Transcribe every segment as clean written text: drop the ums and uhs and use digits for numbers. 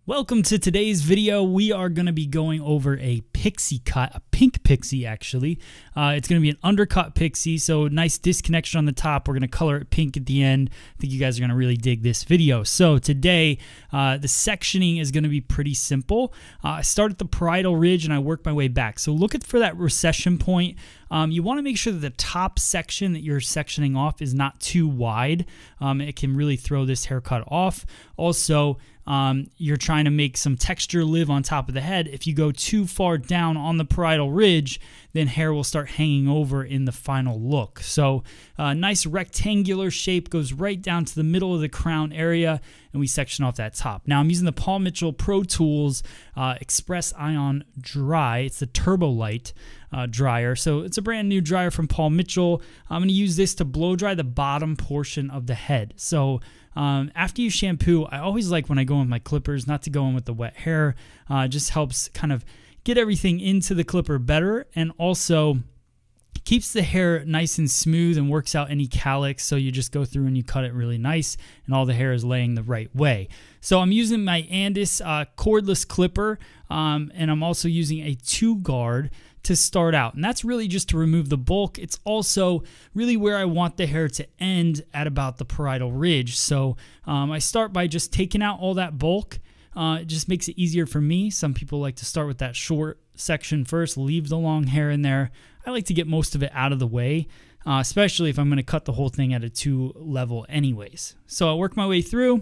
Welcome to today's video. We are going to be going over a pixie cut, a pink pixie actually. It's going to be an undercut pixie, so nice disconnection on the top. We're going to color it pink at the end. I think you guys are going to really dig this video. So today, the sectioning is going to be pretty simple. I start at the parietal ridge and I work my way back. So look for that recession point. You want to make sure that the top section that you're sectioning off is not too wide. It can really throw this haircut off. Also, you're trying to make some texture live on top of the head. If you go too far down on the parietal ridge, then hair will start hanging over in the final look. So a nice rectangular shape goes right down to the middle of the crown area, and we section off that top. Now I'm using the Paul Mitchell Pro Tools Express Ion Dry. It's the Turbo Light dryer. So it's a brand new dryer from Paul Mitchell. I'm going to use this to blow dry the bottom portion of the head. So after you shampoo, I always like when I go in with my clippers not to go in with the wet hair. It just helps kind of get everything into the clipper better, and also keeps the hair nice and smooth and works out any cowlicks. So you just go through and you cut it really nice and all the hair is laying the right way. So I'm using my Andis cordless clipper, and I'm also using a 2-guard to start out, and that's really just to remove the bulk. It's also really where I want the hair to end at about the parietal ridge. So I start by just taking out all that bulk. It just makes it easier for me. Some people like to start with that short section first, leave the long hair in there. I like to get most of it out of the way, especially if I'm going to cut the whole thing at a 2 level anyways. So I work my way through,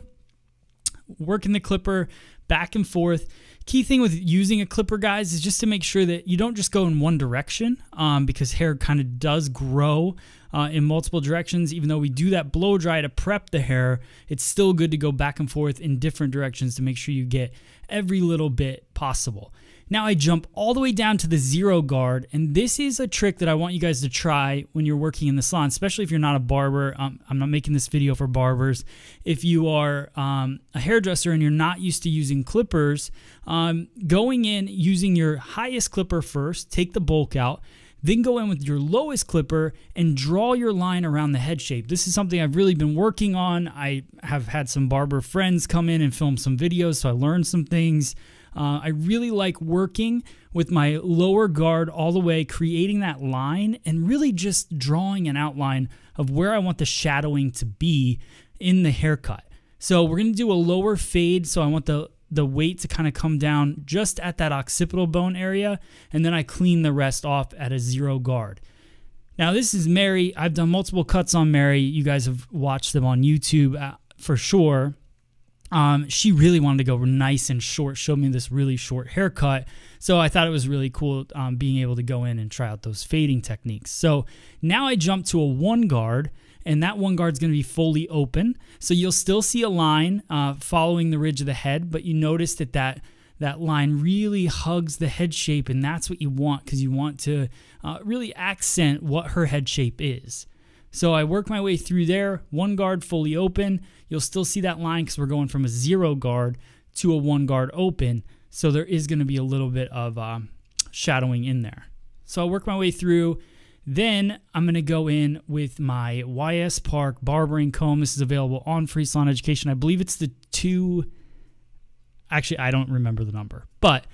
working the clipper back and forth. Key thing with using a clipper, guys, is just to make sure that you don't just go in one direction, because hair kind of does grow in multiple directions. Even though we do that blow dry to prep the hair, it's still good to go back and forth in different directions to make sure you get every little bit possible. Now I jump all the way down to the 0-guard, and this is a trick that I want you guys to try when you're working in the salon, especially if you're not a barber. I'm not making this video for barbers. If you are a hairdresser and you're not used to using clippers, going in using your highest clipper first, take the bulk out, then go in with your lowest clipper and draw your line around the head shape. This is something I've really been working on. I have had some barber friends come in and film some videos, so I learned some things. I really like working with my lower guard all the way, creating that line and really just drawing an outline of where I want the shadowing to be in the haircut. So we're going to do a lower fade, so I want the weight to kind of come down just at that occipital bone area, and then I clean the rest off at a 0-guard. Now this is Mary. I've done multiple cuts on Mary. You guys have watched them on YouTube for sure. She really wanted to go nice and short, showed me this really short haircut. So I thought it was really cool being able to go in and try out those fading techniques. So now I jump to a 1-guard, and that 1-guard is going to be fully open. So you'll still see a line following the ridge of the head, but you notice that line really hugs the head shape, and that's what you want, because you want to really accent what her head shape is. So I work my way through there, 1-guard fully open. You'll still see that line because we're going from a 0-guard to a 1-guard open. So there is going to be a little bit of shadowing in there. So I'll work my way through. Then I'm going to go in with my YS Park barbering comb. This is available on Free Salon Education. I believe it's the 2... Actually, I don't remember the number. But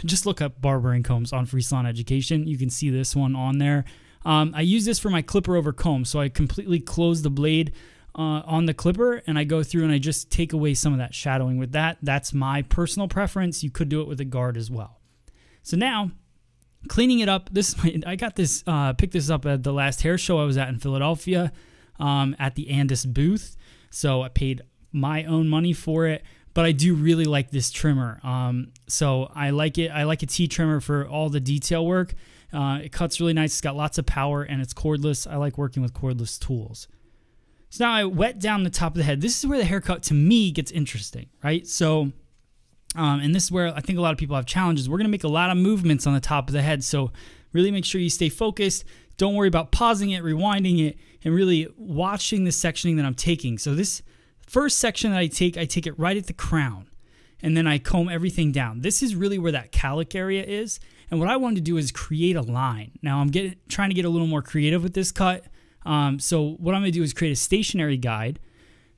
just look up barbering combs on Free Salon Education. You can see this one on there. I use this for my clipper over comb, so I completely close the blade on the clipper, and I go through and I just take away some of that shadowing with that. That's my personal preference. You could do it with a guard as well. So now, cleaning it up. I got this, picked this up at the last hair show I was at in Philadelphia, at the Andis booth. So I paid my own money for it. But I do really like this trimmer. So I like it. I like a T-trimmer for all the detail work. It cuts really nice. It's got lots of power, and it's cordless. I like working with cordless tools. So now I wet down the top of the head. This is where the haircut, to me, gets interesting, right? So, and this is where I think a lot of people have challenges. We're going to make a lot of movements on the top of the head. So really make sure you stay focused. Don't worry about pausing it, rewinding it, and really watching the sectioning that I'm taking. So this first section that I take it right at the crown, and then I comb everything down. This is really where that cowlick area is, and what I wanted to do is create a line. Now I'm trying to get a little more creative with this cut. So what I'm going to do is create a stationary guide.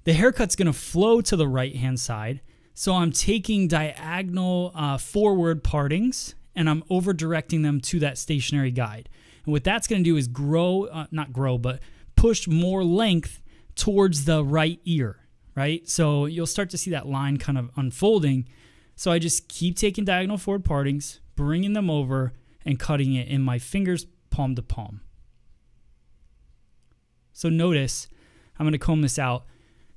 The haircut's going to flow to the right-hand side. So I'm taking diagonal forward partings and I'm over directing them to that stationary guide. And what that's going to do is but push more length towards the right ear, right? So you'll start to see that line kind of unfolding. So I just keep taking diagonal forward partings, bringing them over and cutting it in my fingers palm to palm. So notice, I'm going to comb this out.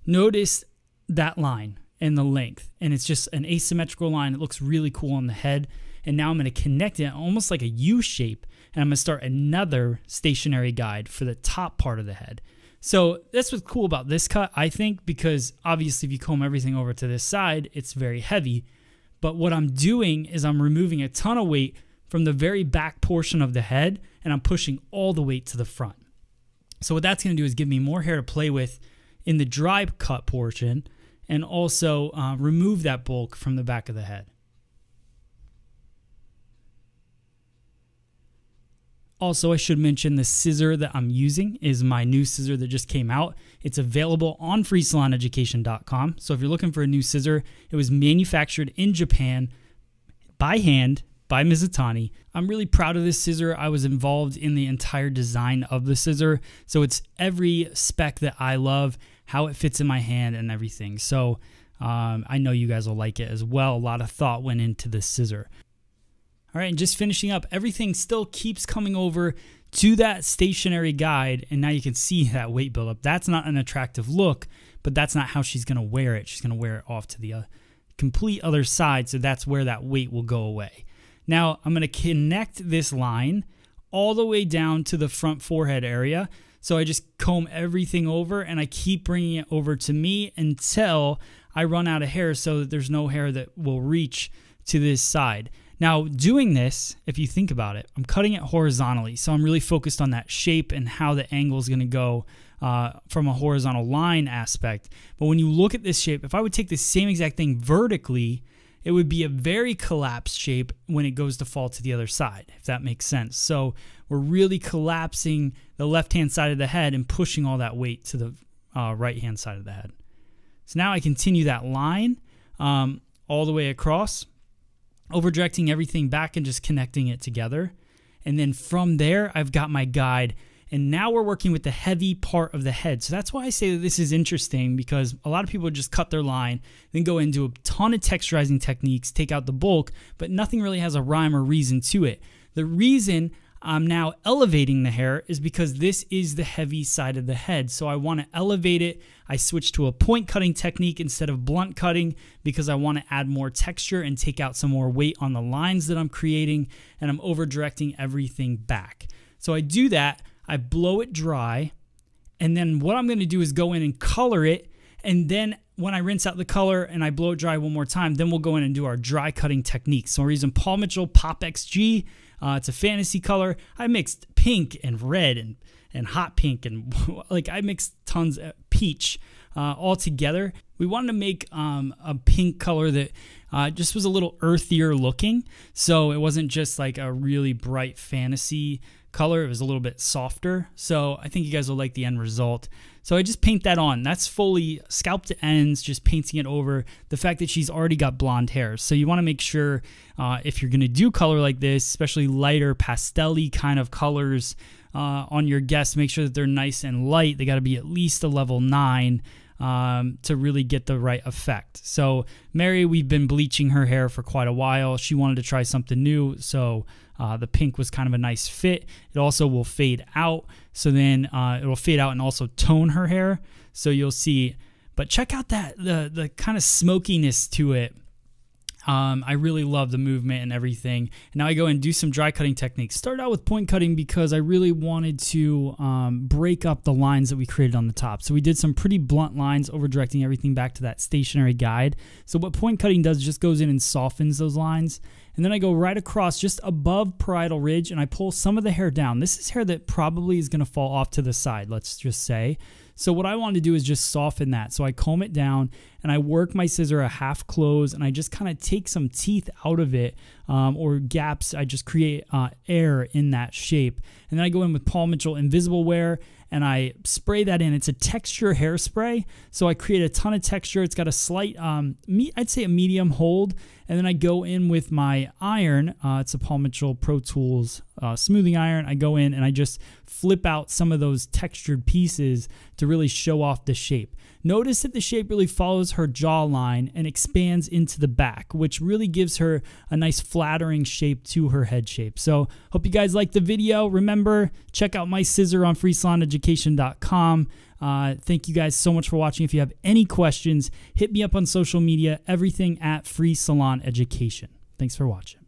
Notice that line and the length, and it's just an asymmetrical line. It looks really cool on the head. And now I'm going to connect it almost like a U shape, and I'm going to start another stationary guide for the top part of the head. So that's what's cool about this cut, I think, because obviously if you comb everything over to this side, it's very heavy. But what I'm doing is I'm removing a ton of weight from the very back portion of the head, and I'm pushing all the weight to the front. So what that's going to do is give me more hair to play with in the dry cut portion, and also remove that bulk from the back of the head. Also, I should mention the scissor that I'm using is my new scissor that just came out. It's available on freesaloneducation.com. So if you're looking for a new scissor, it was manufactured in Japan by hand by Mizutani. I'm really proud of this scissor. I was involved in the entire design of the scissor. So it's every spec that I love, how it fits in my hand and everything. So I know you guys will like it as well. A lot of thought went into this scissor. All right, and just finishing up, everything still keeps coming over to that stationary guide, and now you can see that weight buildup. That's not an attractive look, but that's not how she's going to wear it. She's going to wear it off to the complete other side, so that's where that weight will go away. Now, I'm going to connect this line all the way down to the front forehead area. So I just comb everything over, and I keep bringing it over to me until I run out of hair so that there's no hair that will reach to this side. Now, doing this, if you think about it, I'm cutting it horizontally. So I'm really focused on that shape and how the angle is going to go from a horizontal line aspect. But when you look at this shape, if I would take the same exact thing vertically, it would be a very collapsed shape when it goes to fall to the other side, if that makes sense. So we're really collapsing the left-hand side of the head and pushing all that weight to the right-hand side of the head. So now I continue that line all the way across, over directing everything back and just connecting it together. And then from there, I've got my guide. And now we're working with the heavy part of the head. So that's why I say that this is interesting, because a lot of people just cut their line, then go into a ton of texturizing techniques, take out the bulk, but nothing really has a rhyme or reason to it. The reason I'm now elevating the hair is because this is the heavy side of the head. So I want to elevate it. I switched to a point cutting technique instead of blunt cutting because I want to add more texture and take out some more weight on the lines that I'm creating, and I'm over directing everything back. So I do that. I blow it dry, and then what I'm going to do is go in and color it, and then when I rinse out the color and I blow it dry one more time, then we'll go in and do our dry cutting technique. So we're using Paul Mitchell Pop XG. It's a fantasy color. I mixed pink and red and hot pink, and like I mixed tons of peach all together. We wanted to make a pink color that just was a little earthier looking, so it wasn't just like a really bright fantasy color. It was a little bit softer, so I think you guys will like the end result. So I just paint that on. That's fully scalp to ends, just painting it over the fact that she's already got blonde hair. So you want to make sure if you're going to do color like this, especially lighter pastel-y kind of colors on your guests, make sure that they're nice and light. They got to be at least a level 9 to really get the right effect. So Mary, we've been bleaching her hair for quite a while. She wanted to try something new, so the pink was kind of a nice fit. It also will fade out, so then it will fade out and also tone her hair, so you'll see. But check out that the kind of smokiness to it. I really love the movement and everything. And now I go and do some dry cutting techniques. Start out with point cutting because I really wanted to break up the lines that we created on the top. So we did some pretty blunt lines, over directing everything back to that stationary guide. So what point cutting does is just goes in and softens those lines. And then I go right across just above parietal ridge and I pull some of the hair down. This is hair that probably is going to fall off to the side, let's just say. So what I want to do is just soften that. So I comb it down and I work my scissor a half close and I just kind of take some teeth out of it or gaps. I just create air in that shape. And then I go in with Paul Mitchell Invisible Wear and I spray that in. It's a texture hairspray, so I create a ton of texture. It's got a slight, I'd say a medium hold, and then I go in with my iron. It's a Paul Mitchell Pro Tools smoothing iron. I go in and I just flip out some of those textured pieces to really show off the shape. Notice that the shape really follows her jawline and expands into the back, which really gives her a nice flattering shape to her head shape. So hope you guys liked the video. Remember, check out my scissor on freesaloneducation.com. Thank you guys so much for watching. If you have any questions, hit me up on social media, everything at Free Salon Education. Thanks for watching.